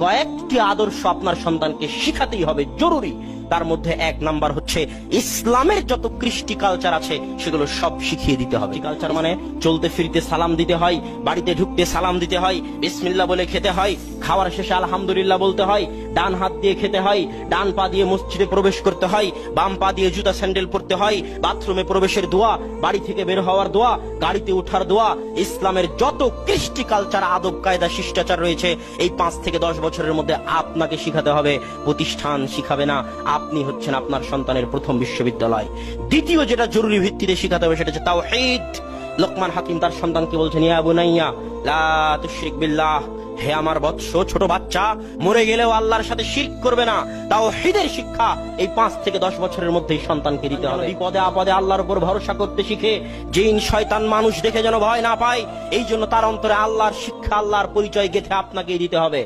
কয়েকটি আদর্শ আপনার সন্তানকে শিখাতেই হবে, জরুরি। তার মধ্যে এক নাম্বার হচ্ছে ইসলামের যত কৃষ্টি কালচার আছে সেগুলো সব শিখিয়ে দিতে হবে। কালচার মানে চলতে ফিরতে সালাম দিতে হয়, বাড়িতে ঢুকতে সালাম দিতে হয়, বিসমিল্লাহ বলে খেতে হয়, খাওয়ার শেষে আলহামদুলিল্লাহ বলতে হয়, ডান হাত দিয়ে খেতে হয়, ডান পা দিয়ে মসজিদে প্রবেশ করতে হয়, বাম পা দিয়ে জুতা স্যান্ডেল পরতে হয়, বাথরুমে প্রবেশের দোয়া, বাড়ি থেকে বের হওয়ার দোয়া, গাড়িতে ওঠার দোয়া, ইসলামের যত কৃষ্টি কালচার, আদব কায়দা, শিষ্টাচার রয়েছে এই 5 থেকে 10 বছরের মধ্যে আপনাকে শিখাতে হবে। প্রতিষ্ঠান শিখাবে না, আপনি হচ্ছেন আপনার সন্তানের প্রথম বিশ্ববিদ্যালয়। দ্বিতীয় যেটা জরুরি ভিত্তিতে শিখাতে হবে সেটা হচ্ছে তাওহীদ। লোকমান হাকিম তার সন্তানকে বলছেন, ইয়া বুনাইয়া লা তুশরিক বিল্লাহ, হে আমার বৎস, ছোট বাচ্চা, মরে গেলেও আল্লাহর সাথে শিরক করবে না। তাওহীদের শিক্ষা এই 5 থেকে 10 বছরের মধ্যেই সন্তানকে দিতে হবে। বিপদে আপদে আল্লাহর উপর ভরসা করতে শিখে, জিন শয়তান মানুষ দেখে যেন ভয় না পায়, এই জন্য তার অন্তরে আল্লাহর শিক্ষা, আল্লাহর পরিচয় গেঁথে আপনাকেই দিতে হবে।